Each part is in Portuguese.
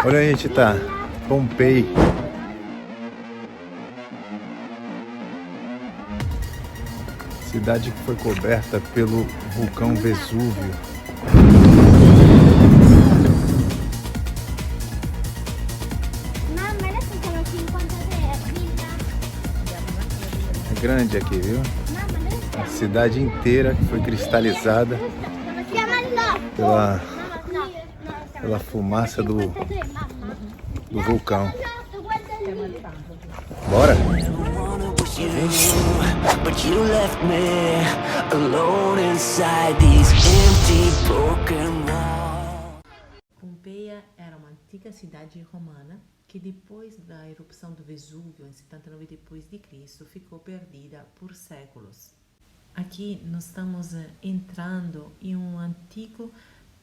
Olha aí, a gente tá Pompei. Cidade que foi coberta pelo vulcão Vesúvio. É grande aqui, viu? A cidade inteira que foi cristalizada pela fumaça do vulcão. Bora? Pompeia era uma antiga cidade romana que depois da erupção do Vesúvio em 79 d.C. ficou perdida por séculos. Aqui nós estamos entrando em um antigo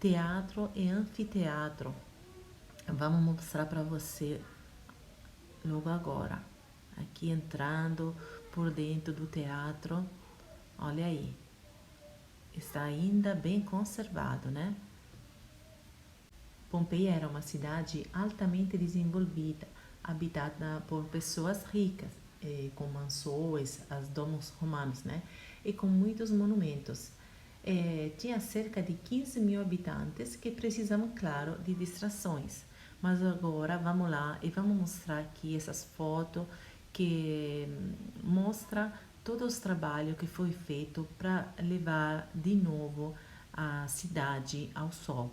teatro e anfiteatro. Vamos mostrar para você logo agora. Aqui entrando por dentro do teatro, olha aí, está ainda bem conservado, né? Pompeia era uma cidade altamente desenvolvida, habitada por pessoas ricas, com mansões, as domos romanos, né? E com muitos monumentos. Tinha cerca de 15 mil habitantes que precisavam, claro, de distrações. Mas agora vamos lá e vamos mostrar aqui essas fotos que mostra todo o trabalho que foi feito para levar de novo a cidade ao sol.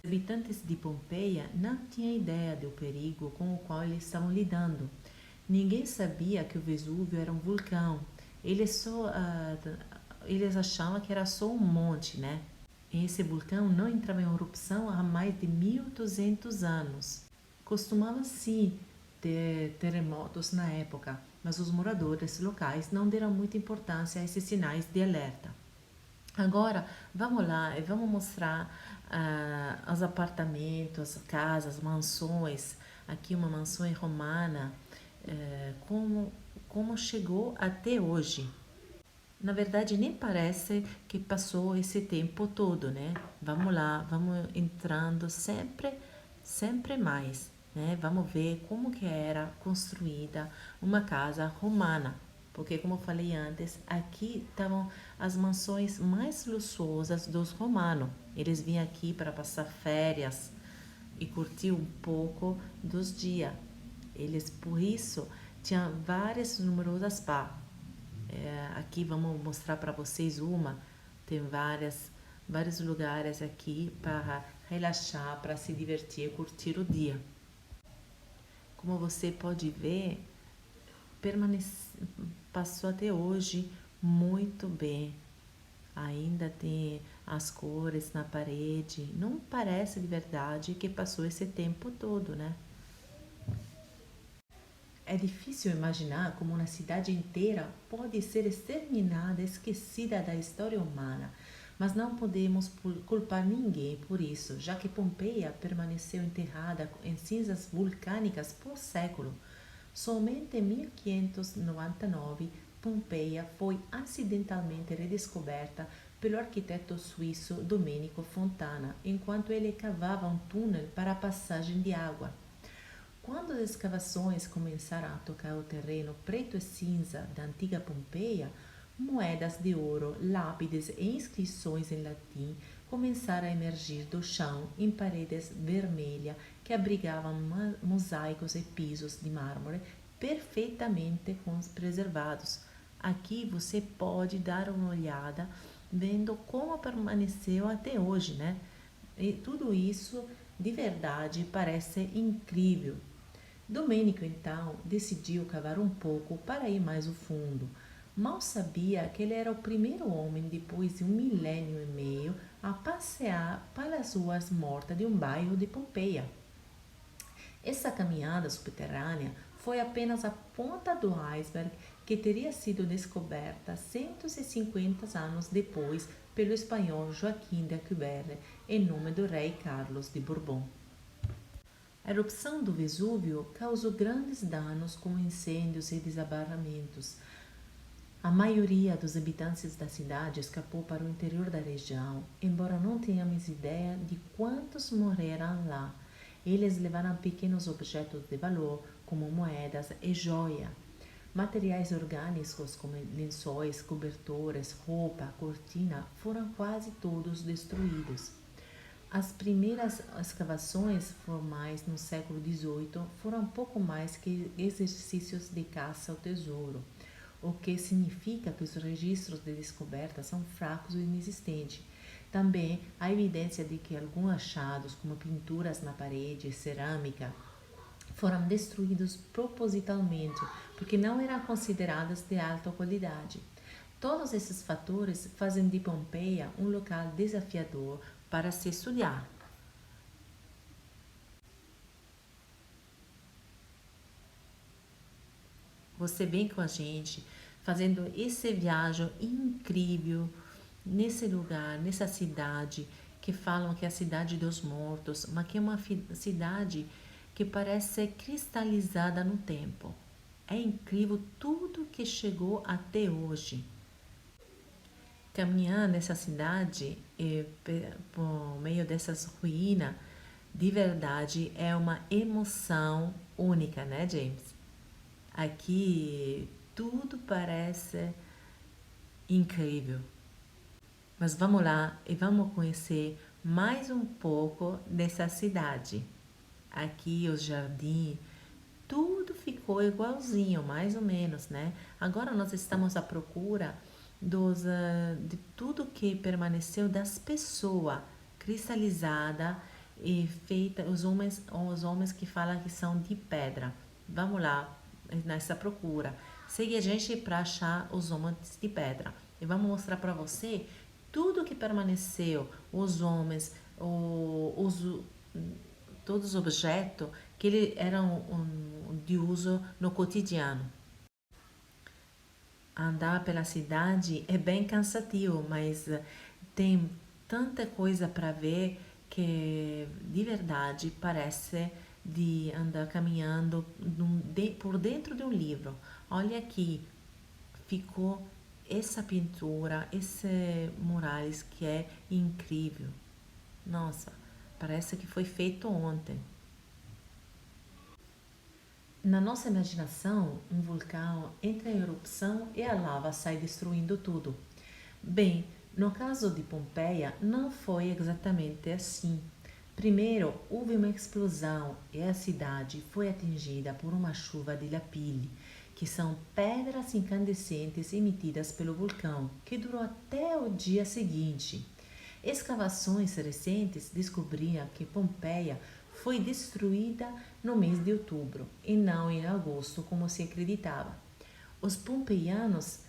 Os habitantes de Pompeia não tinham ideia do perigo com o qual eles estavam lidando. Ninguém sabia que o Vesúvio era um vulcão. Eles achavam que era só um monte, né? Esse vulcão não entrava em erupção há mais de 1200 anos. Costumava sim ter terremotos na época, mas os moradores locais não deram muita importância a esses sinais de alerta. Agora, vamos lá e vamos mostrar os apartamentos, casas, mansões. Aqui uma mansão romana, como chegou até hoje. Na verdade, nem parece que passou esse tempo todo, né? Vamos lá, vamos entrando sempre mais, né? Vamos ver como que era construída uma casa romana. Porque, como eu falei antes, aqui estavam as mansões mais luxuosas dos romanos. Eles vinham aqui para passar férias e curtir um pouco dos dias. Eles, por isso, tinham várias numerosas spas. Aqui vamos mostrar para vocês uma. Tem vários lugares aqui para relaxar, para se divertir e curtir o dia. Como você pode ver, passou até hoje muito bem. Ainda tem as cores na parede. Não parece de verdade que passou esse tempo todo, né? É difícil imaginar como uma cidade inteira pode ser exterminada, esquecida da história humana. Mas não podemos culpar ninguém por isso, já que Pompeia permaneceu enterrada em cinzas vulcânicas por século. Somente em 1599, Pompeia foi acidentalmente redescoberta pelo arquiteto suíço Domenico Fontana, enquanto ele cavava um túnel para a passagem de água. Quando as escavações começaram a tocar o terreno preto e cinza da antiga Pompeia, moedas de ouro, lápides e inscrições em latim começaram a emergir do chão em paredes vermelhas que abrigavam mosaicos e pisos de mármore perfeitamente preservados. Aqui você pode dar uma olhada vendo como permaneceu até hoje, né? E tudo isso de verdade parece incrível. Domênico então decidiu cavar um pouco para ir mais ao fundo. Mal sabia que ele era o primeiro homem depois de 1,5 milênio a passear pelas ruas mortas de um bairro de Pompeia. Essa caminhada subterrânea foi apenas a ponta do iceberg que teria sido descoberta 150 anos depois pelo espanhol Joaquim de Alcubierre, em nome do rei Carlos de Bourbon. A erupção do Vesúvio causou grandes danos com incêndios e desabamentos. A maioria dos habitantes da cidade escapou para o interior da região, embora não tenhamos ideia de quantos morreram lá. Eles levaram pequenos objetos de valor, como moedas e joia. Materiais orgânicos como lençóis, cobertores, roupa, cortina foram quase todos destruídos. As primeiras escavações formais no século XVIII foram pouco mais que exercícios de caça ao tesouro, o que significa que os registros de descoberta são fracos ou inexistentes. Também há evidência de que alguns achados, como pinturas na parede e cerâmica, foram destruídos propositalmente, porque não eram consideradas de alta qualidade. Todos esses fatores fazem de Pompeia um local desafiador para se estudar. Você vem com a gente fazendo essa viagem incrível nesse lugar, nessa cidade que falam que é a cidade dos mortos, mas que é uma cidade que parece cristalizada no tempo. É incrível tudo que chegou até hoje. Caminhar nessa cidade por meio dessas ruínas, de verdade, é uma emoção única, né, James? Aqui tudo parece incrível. Mas vamos lá e vamos conhecer mais um pouco dessa cidade. Aqui os jardins, tudo ficou igualzinho, mais ou menos, né? Agora nós estamos à procura de tudo que permaneceu das pessoas cristalizada e feita os homens que falam que são de pedra. Vamos lá nessa procura. Segue a gente para achar os homens de pedra. E vamos mostrar para você tudo que permaneceu, os homens, todos os objetos que eram de uso no cotidiano. Andar pela cidade é bem cansativo, mas tem tanta coisa para ver que de verdade parece de andar caminhando por dentro de um livro. Olha aqui, ficou essa pintura, esse murales que é incrível. Nossa, parece que foi feito ontem. Na nossa imaginação, um vulcão entra em erupção e a lava sai destruindo tudo. Bem, no caso de Pompeia, não foi exatamente assim. Primeiro, houve uma explosão e a cidade foi atingida por uma chuva de lapilli, que são pedras incandescentes emitidas pelo vulcão, que durou até o dia seguinte. Escavações recentes descobriram que Pompeia foi destruída no mês de outubro e não em agosto, como se acreditava. Os pompeianos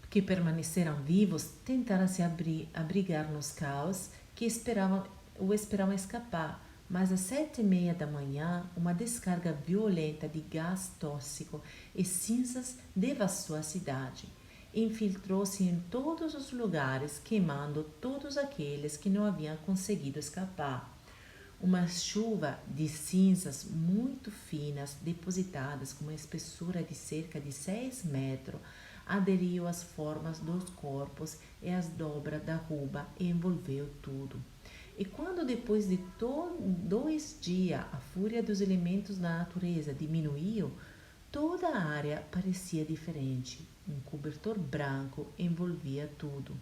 que permaneceram vivos tentaram se abrigar nos caos que esperavam escapar, mas às 7h30 da manhã, uma descarga violenta de gás tóxico e cinzas devastou a cidade. Infiltrou-se em todos os lugares, queimando todos aqueles que não haviam conseguido escapar. Uma chuva de cinzas muito finas, depositadas com uma espessura de cerca de 6 metros, aderiu às formas dos corpos e às dobras da roupa e envolveu tudo. E quando depois de 2 dias a fúria dos elementos da natureza diminuiu, toda a área parecia diferente. Um cobertor branco envolvia tudo.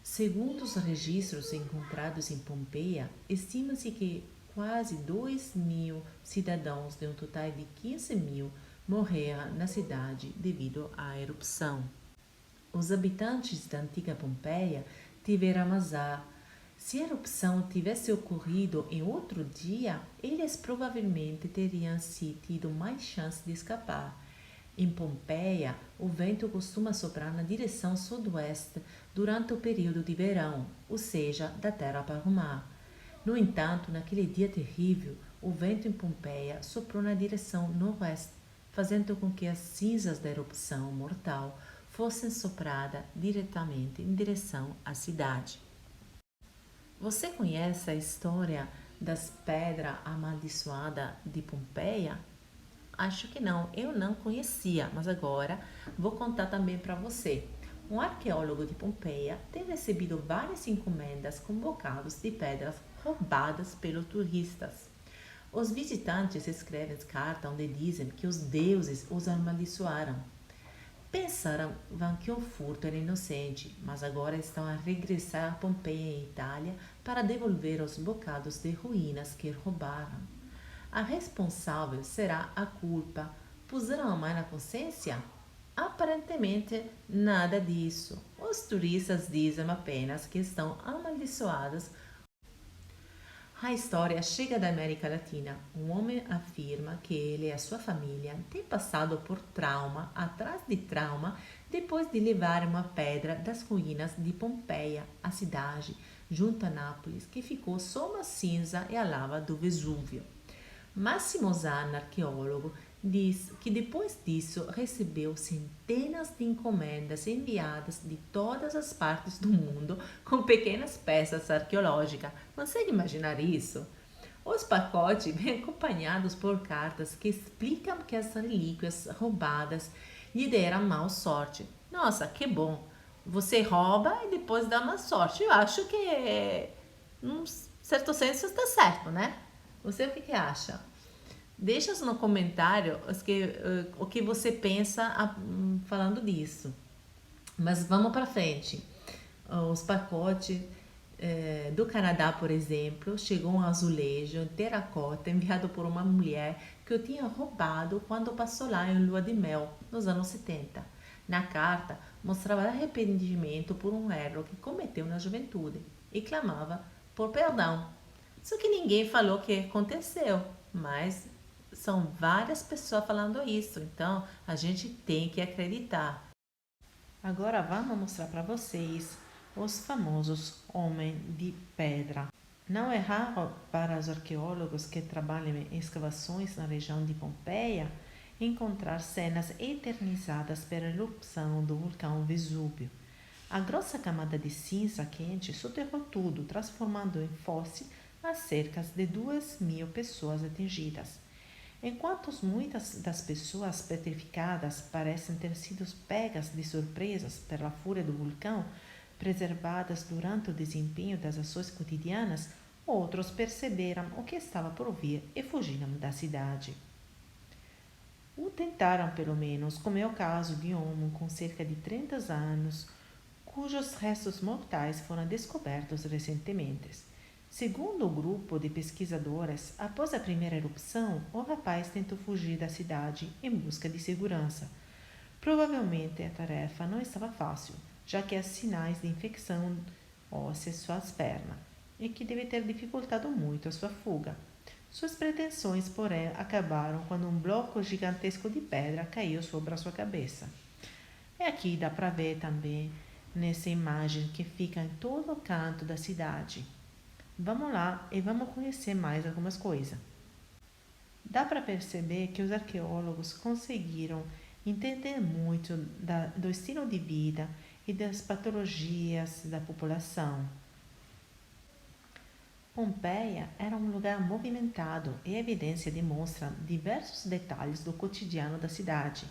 Segundo os registros encontrados em Pompeia, estima-se que quase 2.000 cidadãos de um total de 15.000 morreram na cidade devido à erupção. Os habitantes da antiga Pompeia tiveram azar. Se a erupção tivesse ocorrido em outro dia, eles provavelmente teriam tido mais chance de escapar. Em Pompeia, o vento costuma soprar na direção sudoeste durante o período de verão, ou seja, da terra para o mar. No entanto, naquele dia terrível, o vento em Pompeia soprou na direção noroeste, fazendo com que as cinzas da erupção mortal fossem sopradas diretamente em direção à cidade. Você conhece a história das pedras amaldiçoadas de Pompeia? Acho que não, eu não conhecia, mas agora vou contar também para você. Um arqueólogo de Pompeia tem recebido várias encomendas com bocados de pedras roubadas pelos turistas. Os visitantes escrevem cartas onde dizem que os deuses os amaldiçoaram. Pensaram que o furto era inocente, mas agora estão a regressar a Pompeia, em Itália, para devolver os bocados de ruínas que roubaram. A responsável será a culpa. Puseram a mão na consciência? Aparentemente, nada disso. Os turistas dizem apenas que estão amaldiçoados. A história chega da América Latina. Um homem afirma que ele e a sua família têm passado por trauma atrás de trauma depois de levar uma pedra das ruínas de Pompeia, a cidade, junto a Nápoles, que ficou só uma cinza e a lava do Vesúvio. Massimo Zanna, arqueólogo, diz que depois disso recebeu centenas de encomendas enviadas de todas as partes do mundo com pequenas peças arqueológicas. Consegue imaginar isso? Os pacotes vêm acompanhados por cartas que explicam que as relíquias roubadas lhe deram má sorte. Nossa, que bom! Você rouba e depois dá má sorte. Eu acho que, num certo senso, está certo, né? Você o que acha? Deixa no comentário o que você pensa falando disso. Mas vamos para frente. Os pacotes do Canadá, por exemplo, chegou um azulejo em terracota enviado por uma mulher que o tinha roubado quando passou lá em lua de mel, nos anos 70. Na carta, mostrava arrependimento por um erro que cometeu na juventude e clamava por perdão. Só que ninguém falou o que aconteceu, mas são várias pessoas falando isso, então a gente tem que acreditar. Agora vamos mostrar para vocês os famosos homens de pedra. Não é raro para os arqueólogos que trabalham em escavações na região de Pompeia encontrar cenas eternizadas pela erupção do vulcão Vesúvio. A grossa camada de cinza quente soterrou tudo, transformando em fosse as cerca de 2.000 pessoas atingidas. Enquanto muitas das pessoas petrificadas parecem ter sido pegas de surpresas pela fúria do vulcão, preservadas durante o desempenho das ações cotidianas, outros perceberam o que estava por vir e fugiram da cidade. Ou tentaram, pelo menos, como é o caso de um homem com cerca de 30 anos, cujos restos mortais foram descobertos recentemente. Segundo o grupo de pesquisadores, após a primeira erupção, o rapaz tentou fugir da cidade em busca de segurança. Provavelmente a tarefa não estava fácil, já que há sinais de infecção óssea em suas pernas, e que deve ter dificultado muito a sua fuga. Suas pretensões, porém, acabaram quando um bloco gigantesco de pedra caiu sobre a sua cabeça. E aqui dá para ver também nessa imagem que fica em todo o canto da cidade. Vamos lá e vamos conhecer mais algumas coisas. Dá para perceber que os arqueólogos conseguiram entender muito do estilo de vida e das patologias da população. Pompeia era um lugar movimentado e a evidência demonstra diversos detalhes do cotidiano da cidade.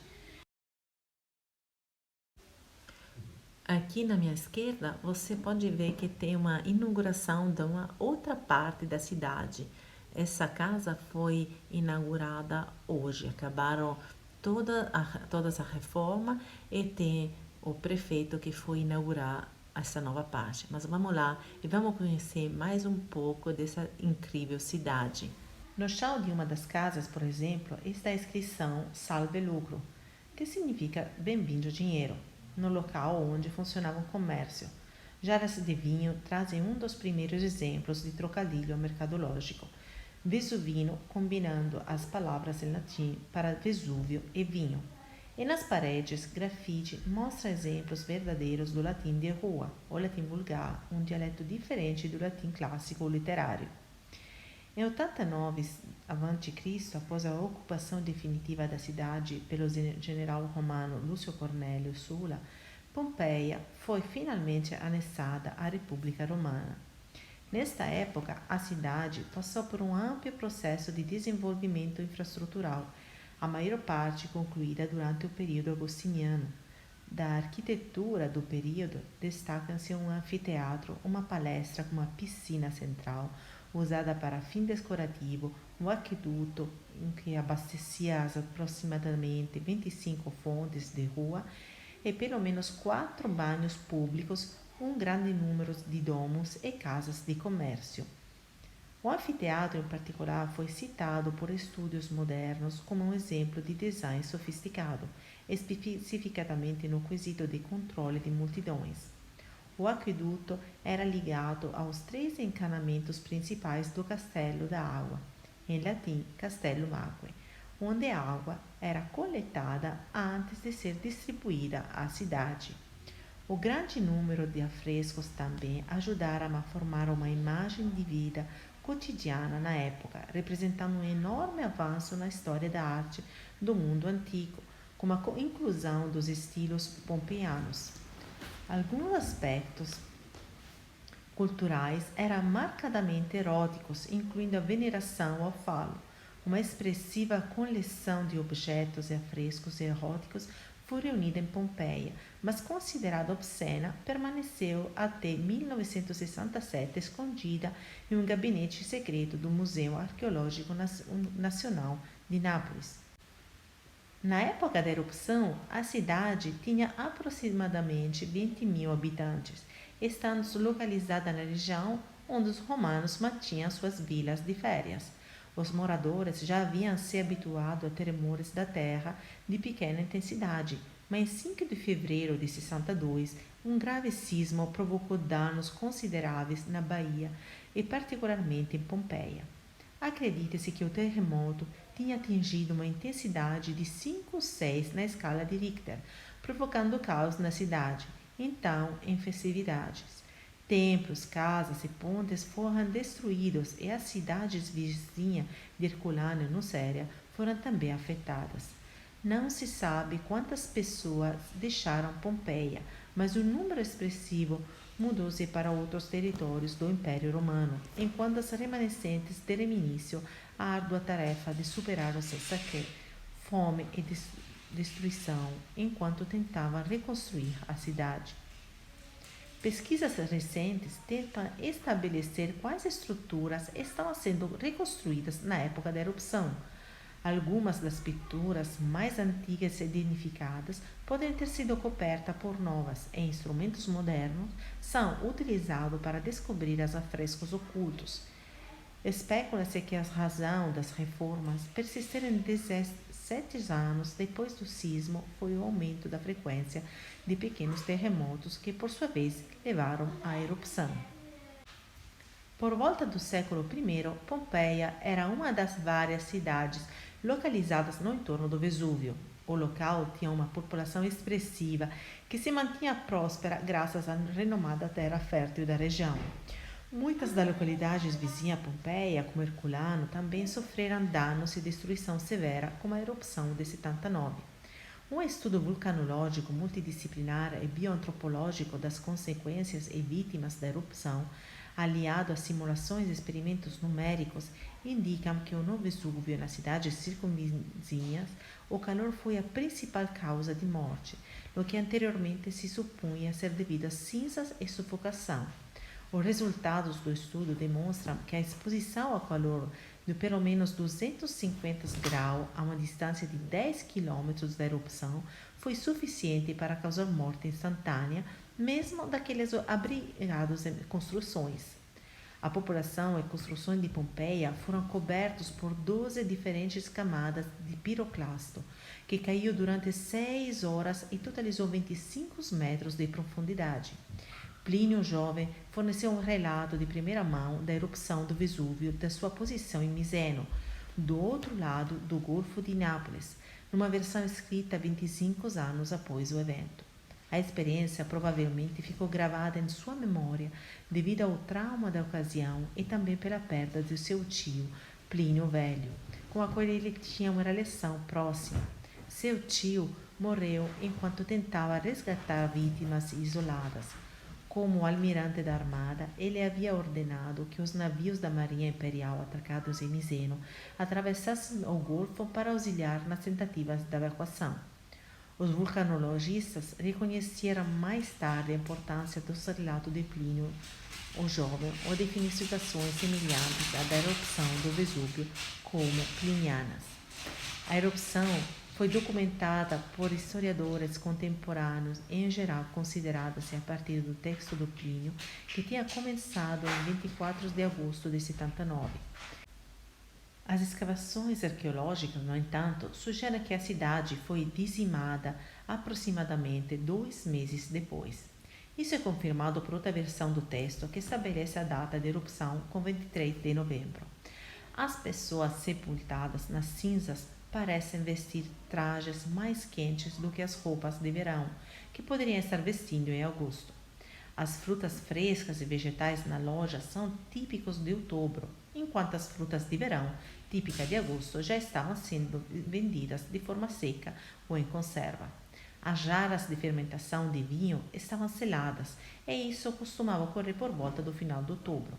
Aqui na minha esquerda, você pode ver que tem uma inauguração de uma outra parte da cidade. Essa casa foi inaugurada hoje. Acabaram todas a reforma e tem o prefeito que foi inaugurar essa nova parte. Mas vamos lá e vamos conhecer mais um pouco dessa incrível cidade. No chão de uma das casas, por exemplo, está a inscrição Salve Lucro, que significa Bem-vindo Dinheiro, no local onde funcionava um comércio. Jarras de vinho trazem um dos primeiros exemplos de trocadilho mercadológico, vesuvino combinando as palavras em latim para Vesúvio e vinho. E nas paredes, grafite mostra exemplos verdadeiros do latim de rua, ou latim vulgar, um dialeto diferente do latim clássico ou literário. Em 89 a.C., após a ocupação definitiva da cidade pelo general romano Lúcio Cornélio Sula, Pompeia foi finalmente anexada à República Romana. Nesta época, a cidade passou por um amplo processo de desenvolvimento infraestrutural, a maior parte concluída durante o período agostiniano. Da arquitetura do período, destacam-se um anfiteatro, uma palestra com uma piscina central, usada para fim decorativo, um aqueduto em que abastecia as aproximadamente 25 fontes de rua e pelo menos 4 banhos públicos, um grande número de domos e casas de comércio. O anfiteatro, em particular, foi citado por estúdios modernos como um exemplo de design sofisticado, especificamente no quesito de controle de multidões. O aqueduto era ligado aos 3 encanamentos principais do Castelo da Água, em latim Castellum Aquae, onde a água era coletada antes de ser distribuída à cidade. O grande número de afrescos também ajudaram a formar uma imagem de vida cotidiana na época, representando um enorme avanço na história da arte do mundo antigo, com a inclusão dos estilos pompeianos. Alguns aspectos culturais eram marcadamente eróticos, incluindo a veneração ao falo. Uma expressiva coleção de objetos e afrescos eróticos foi reunida em Pompeia, mas considerada obscena, permaneceu até 1967 escondida em um gabinete secreto do Museu Arqueológico Nacional de Nápoles. Na época da erupção, a cidade tinha aproximadamente 20.000 habitantes, estando localizada na região onde os romanos mantinham suas vilas de férias. Os moradores já haviam se habituado a tremores da terra de pequena intensidade, mas em 5 de fevereiro de 62, um grave sismo provocou danos consideráveis na Bahia e particularmente em Pompeia. Acredita-se que o terremoto tinha atingido uma intensidade de 5,6 na escala de Richter, provocando caos na cidade, então em festividades. Templos, casas e pontes foram destruídos e as cidades vizinhas de Herculano e Nucéria foram também afetadas. Não se sabe quantas pessoas deixaram Pompeia, mas o número expressivo mudou-se para outros territórios do Império Romano, enquanto as remanescentes deram início à árdua tarefa de superar o saque, fome e destruição, enquanto tentavam reconstruir a cidade. Pesquisas recentes tentam estabelecer quais estruturas estavam sendo reconstruídas na época da erupção. Algumas das pinturas mais antigas identificadas podem ter sido cobertas por novas e instrumentos modernos são utilizados para descobrir os afrescos ocultos. Especula-se que a razão das reformas persistirem 17 anos depois do sismo foi o aumento da frequência de pequenos terremotos que, por sua vez, levaram à erupção. Por volta do século I, Pompeia era uma das várias cidades localizadas no entorno do Vesúvio. O local tinha uma população expressiva que se mantinha próspera graças à renomada terra fértil da região. Muitas das localidades vizinhas a Pompeia, como Herculano, também sofreram danos e destruição severa com a erupção de 79. Um estudo vulcanológico multidisciplinar e bioantropológico das consequências e vítimas da erupção, aliado a simulações e experimentos numéricos, indicam que no Vesúvio e nas cidades circunvizinhas, o calor foi a principal causa de morte, o que anteriormente se supunha ser devido a cinzas e sufocação. Os resultados do estudo demonstram que a exposição ao calor de pelo menos 250 graus a uma distância de 10 km da erupção foi suficiente para causar morte instantânea, mesmo daqueles abrigados em construções. A população e construções de Pompeia foram cobertos por 12 diferentes camadas de piroclasto, que caiu durante 6 horas e totalizou 25 metros de profundidade. Plínio o Jovem forneceu um relato de primeira mão da erupção do Vesúvio da sua posição em Miseno, do outro lado do Golfo de Nápoles, numa versão escrita 25 anos após o evento. A experiência provavelmente ficou gravada em sua memória devido ao trauma da ocasião e também pela perda de seu tio, Plínio o Velho, com a qual ele tinha uma relação próxima. Seu tio morreu enquanto tentava resgatar vítimas isoladas. Como almirante da armada, ele havia ordenado que os navios da Marinha Imperial atracados em Miseno atravessassem o Golfo para auxiliar nas tentativas de evacuação. Os vulcanologistas reconheceram mais tarde a importância do relato de Plínio o Jovem ao definir situações semelhantes à da erupção do Vesúvio como plinianas. A erupção foi documentada por historiadores contemporâneos e, em geral, considerada-se a partir do texto do Plínio, que tinha começado em 24 de agosto de 79. As escavações arqueológicas, no entanto, sugerem que a cidade foi dizimada aproximadamente 2 meses depois. Isso é confirmado por outra versão do texto, que estabelece a data de erupção com 23 de novembro. As pessoas sepultadas nas cinzas parecem vestir trajes mais quentes do que as roupas de verão, que poderiam estar vestindo em agosto. As frutas frescas e vegetais na loja são típicos de outubro, enquanto as frutas de verão, típicas de agosto, já estavam sendo vendidas de forma seca ou em conserva. As jarras de fermentação de vinho estavam seladas e isso costumava ocorrer por volta do final de outubro.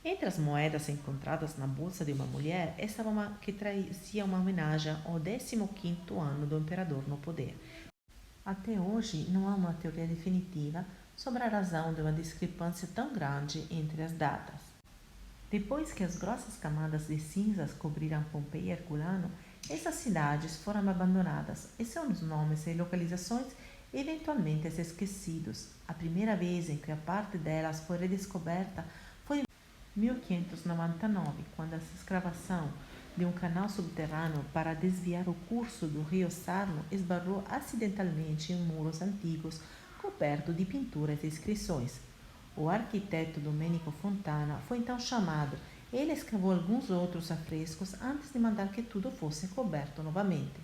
Entre as moedas encontradas na bolsa de uma mulher estava uma que trazia uma homenagem ao 15º ano do imperador no poder. Até hoje não há uma teoria definitiva sobre a razão de uma discrepância tão grande entre as datas. Depois que as grossas camadas de cinzas cobriram Pompeia e Herculano, essas cidades foram abandonadas e seus nomes e localizações eventualmente esquecidos. A primeira vez em que a parte delas foi redescoberta foi em 1599, quando a escavação de um canal subterrâneo para desviar o curso do rio Sarno esbarrou acidentalmente em muros antigos coberto de pinturas e inscrições. O arquiteto Domenico Fontana foi então chamado. Ele escavou alguns outros afrescos antes de mandar que tudo fosse coberto novamente.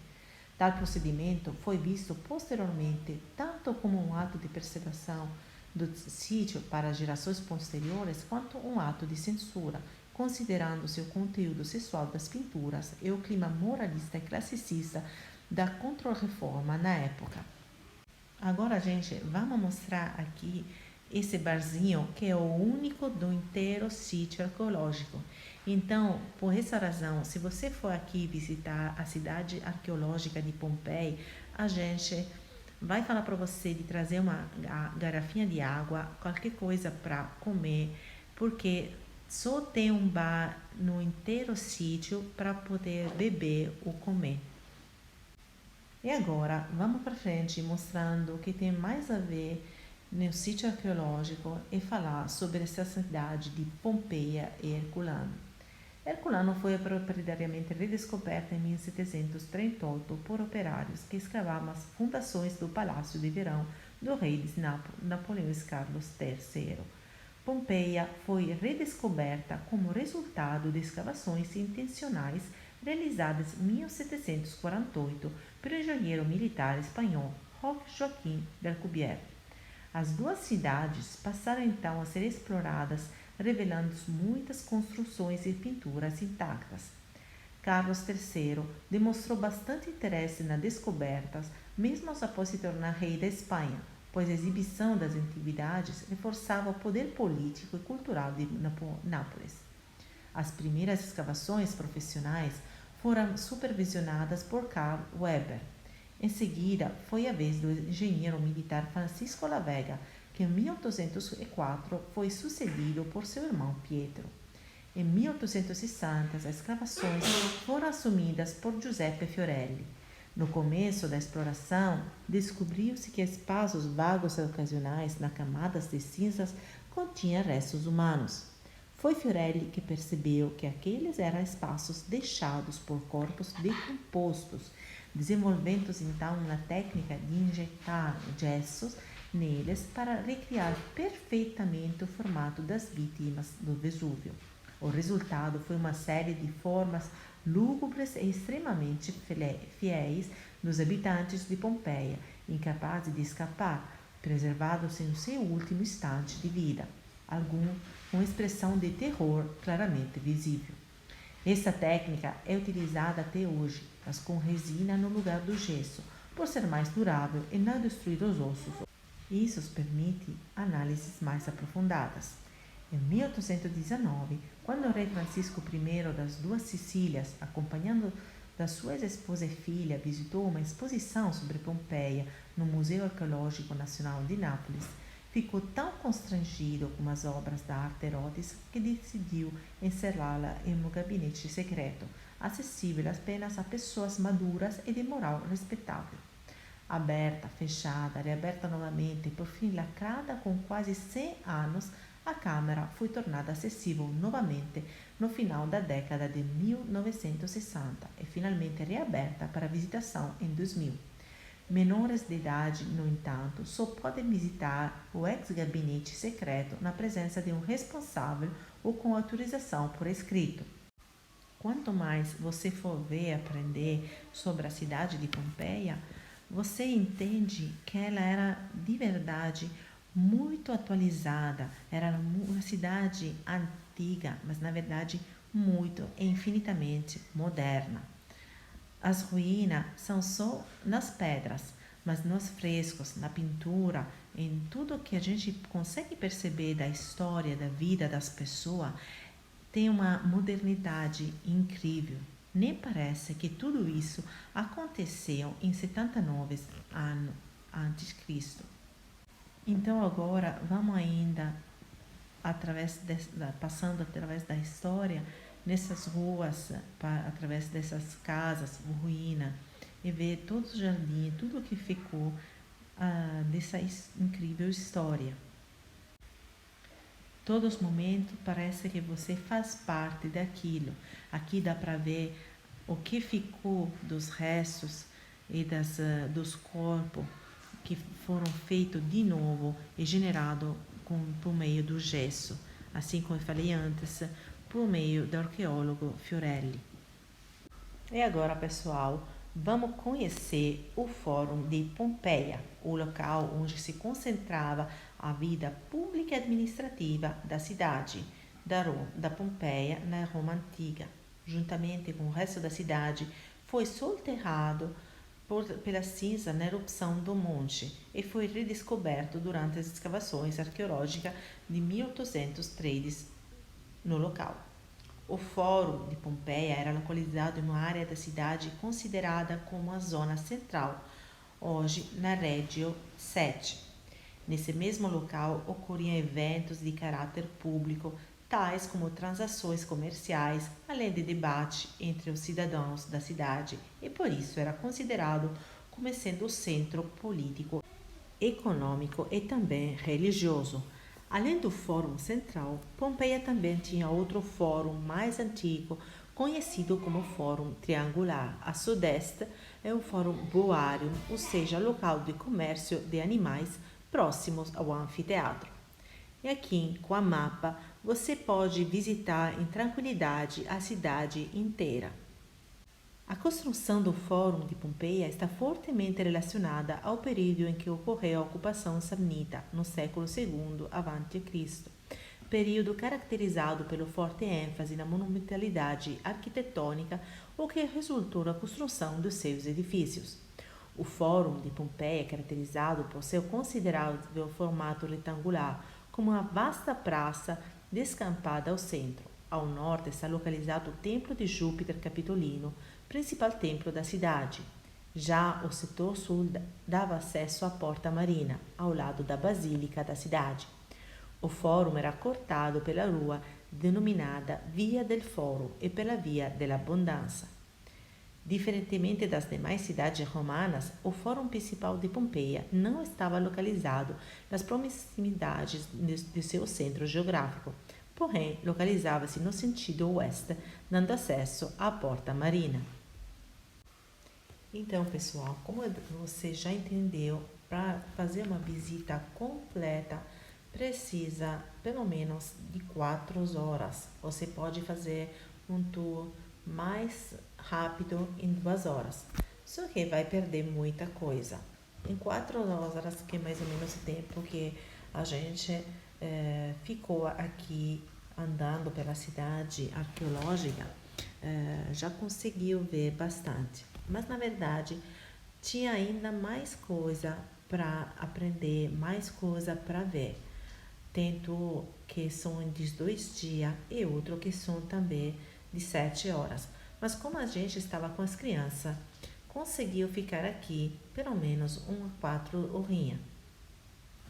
Tal procedimento foi visto posteriormente tanto como um ato de preservação do sítio para gerações posteriores quanto um ato de censura, considerando-se o conteúdo sexual das pinturas e o clima moralista e classicista da Contra-Reforma na época. Agora, gente, vamos mostrar aqui esse barzinho que é o único do inteiro sítio arqueológico. Então, por essa razão, se você for aqui visitar a cidade arqueológica de Pompeia, a gente vai falar para você de trazer uma garrafinha de água, qualquer coisa para comer, porque só tem um bar no inteiro sítio para poder beber ou comer. E agora, vamos para frente mostrando o que tem mais a ver no sítio arqueológico e falar sobre essa cidade de Pompeia e Herculano. Herculano foi proprietariamente redescoberta em 1738 por operários que escavavam as fundações do Palácio de Verão do rei de Napoleão Carlos III. Pompeia foi redescoberta como resultado de escavações intencionais realizadas em 1748 pelo engenheiro militar espanhol Roque Joaquim d'Alcubierre. As duas cidades passaram então a ser exploradas, revelando muitas construções e pinturas intactas. Carlos III demonstrou bastante interesse nas descobertas, mesmo após se tornar rei da Espanha, pois a exibição das antiguidades reforçava o poder político e cultural de Nápoles. As primeiras escavações profissionais foram supervisionadas por Carl Weber. Em seguida, foi a vez do engenheiro militar Francisco La Vega, que em 1804 foi sucedido por seu irmão Pietro. Em 1860, as escavações foram assumidas por Giuseppe Fiorelli. No começo da exploração, descobriu-se que espaços vagos ocasionais nas camadas de cinzas continham restos humanos. Foi Fiorelli que percebeu que aqueles eram espaços deixados por corpos decompostos, desenvolvendo então uma técnica de injetar gessos neles para recriar perfeitamente o formato das vítimas do Vesúvio. O resultado foi uma série de formas lúgubres e extremamente fiéis dos habitantes de Pompeia, incapazes de escapar, preservados em seu último instante de vida, algum com expressão de terror claramente visível. Essa técnica é utilizada até hoje, mas com resina no lugar do gesso, por ser mais durável e não destruir os ossos. Isso permite análises mais aprofundadas. Em 1819, quando o rei Francisco I das Duas Sicílias, acompanhado da sua ex-esposa e filha visitou uma exposição sobre Pompeia no Museu Arqueológico Nacional de Nápoles, ficou tão constrangido com as obras da arte Herodes que decidiu encerrá-la em um gabinete secreto, acessível apenas a pessoas maduras e de moral respeitável. Aberta, fechada, reaberta novamente e por fim lacrada com quase 100 anos, a câmara foi tornada acessível novamente no final da década de 1960 e finalmente reaberta para visitação em 2000. Menores de idade, no entanto, só podem visitar o ex-gabinete secreto na presença de um responsável ou com autorização por escrito. Quanto mais você for ver e aprender sobre a cidade de Pompeia, você entende que ela era de verdade muito atualizada, era uma cidade antiga, mas na verdade muito e infinitamente moderna. As ruínas são só nas pedras, mas nos frescos, na pintura, em tudo que a gente consegue perceber da história, da vida das pessoas, tem uma modernidade incrível. Nem parece que tudo isso aconteceu em 79 anos antes de Cristo. Então agora vamos ainda passando através da história nessas ruas, através dessas casas, ruínas, e ver todos os jardins, tudo que ficou dessa incrível história. Todos os momentos parece que você faz parte daquilo. Aqui dá para ver o que ficou dos restos e dos corpos que foram feitos de novo e generados por meio do gesso, assim como eu falei antes, por meio do arqueólogo Fiorelli. E agora, pessoal, vamos conhecer o Fórum de Pompeia, o local onde se concentrava a vida pública e administrativa da cidade da Pompeia na Roma Antiga. Juntamente com o resto da cidade, foi soterrado pela cinza na erupção do monte e foi redescoberto durante as escavações arqueológicas de 1803 no local. O Fórum de Pompeia era localizado em uma área da cidade considerada como a zona central, hoje na Regio 7. Nesse mesmo local ocorriam eventos de caráter público, tais como transações comerciais, além de debate entre os cidadãos da cidade, e por isso era considerado como sendo o centro político, econômico e também religioso. Além do Fórum Central, Pompeia também tinha outro fórum mais antigo, conhecido como Fórum Triangular. A sudeste é o Fórum Boarium, ou seja, local de comércio de animais próximos ao anfiteatro. E aqui, com a mapa, você pode visitar em tranquilidade a cidade inteira. A construção do Fórum de Pompeia está fortemente relacionada ao período em que ocorreu a ocupação samnita, no século II a.C., período caracterizado pelo forte ênfase na monumentalidade arquitetônica, o que resultou na construção dos seus edifícios. O Fórum de Pompeia é caracterizado por seu considerável formato retangular, com uma vasta praça descampada ao centro. Ao norte está localizado o Templo de Júpiter Capitolino, principal templo da cidade. Já o setor sul dava acesso à Porta Marina, ao lado da Basílica da cidade. O fórum era cortado pela rua denominada Via del Foro e pela Via dell'Abbondanza. Diferentemente das demais cidades romanas, o fórum principal de Pompeia não estava localizado nas proximidades de seu centro geográfico, porém localizava-se no sentido oeste, dando acesso à Porta Marina. Então, pessoal, como você já entendeu, para fazer uma visita completa, precisa pelo menos de 4 horas. Você pode fazer um tour mais rápido em 2 horas, só que vai perder muita coisa. Em 4 horas, que é mais ou menos o tempo que a gente ficou aqui andando pela cidade arqueológica, já conseguiu ver bastante. Mas, na verdade, tinha ainda mais coisa para aprender, mais coisa para ver. Tanto que são de 2 dias e outro que são também de 7 horas. Mas como a gente estava com as crianças, conseguiu ficar aqui pelo menos 4 horinhas.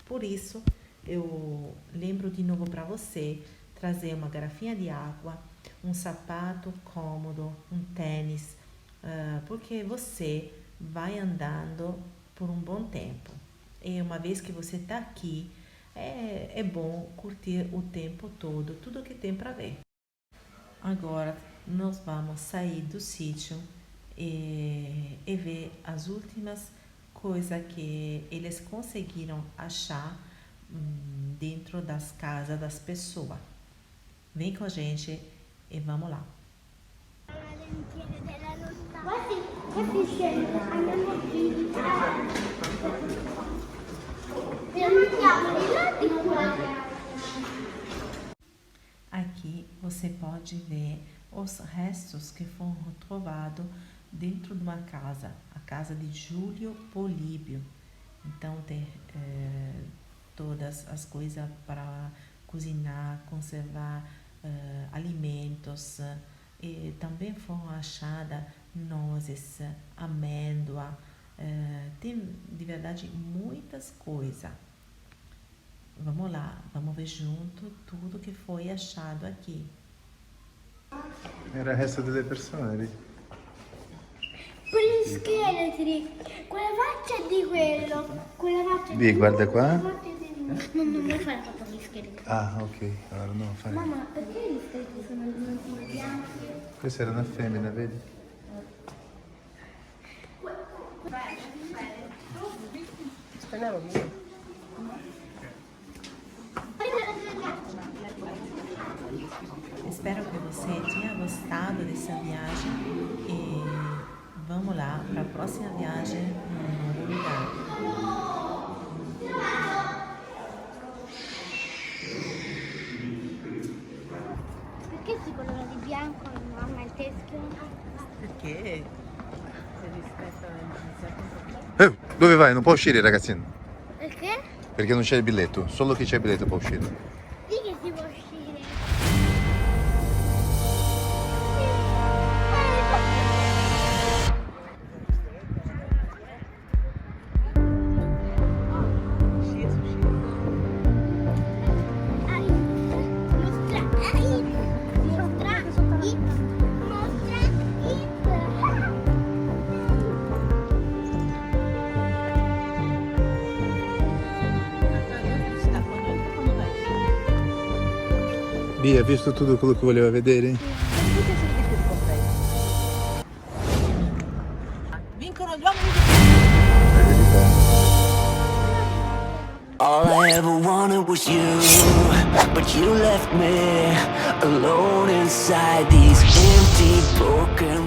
Por isso, eu lembro de novo para você trazer uma garrafinha de água, um sapato cômodo, um tênis, porque você vai andando por um bom tempo. E uma vez que você está aqui, é bom curtir o tempo todo, tudo que tem para ver. Agora, nós vamos sair do sítio e ver as últimas coisas que eles conseguiram achar dentro das casas das pessoas. Vem com a gente e vamos lá. Aqui você pode ver os restos que foram trovados dentro de uma casa, a casa de Júlio Políbio. Então tem todas as coisas para cozinhar, conservar alimentos. E também foram achadas nozes, amêndoa, tem de verdade muitas coisas. Vamos lá, vamos ver junto tudo que foi achado aqui. Era il resto delle persone lì. Quegli scheletri, quella faccia di quello, quella faccia Lì, guarda qua. Non mi fai foto gli scheletri. Ah, ok, allora no, fai. Mamma, perché gli scheletri sono venuti bianchi? Questa era una femmina, vedi? Espero que você tenha gostado dessa viagem e vamos lá para a próxima viagem num novo lugar. Perché si colora di bianco mamma il teschio? Perché rispetto Dove vai? Non può uscire, ragazzino. Perché? Perché non c'è il biglietto. Solo chi c'è il biglietto può uscire. Sì che si può uscire. Bia, ha visto tutto quello che voleva vedere? Vincono gli uomini All I ever wanted was you, but you left me alone inside these empty, broken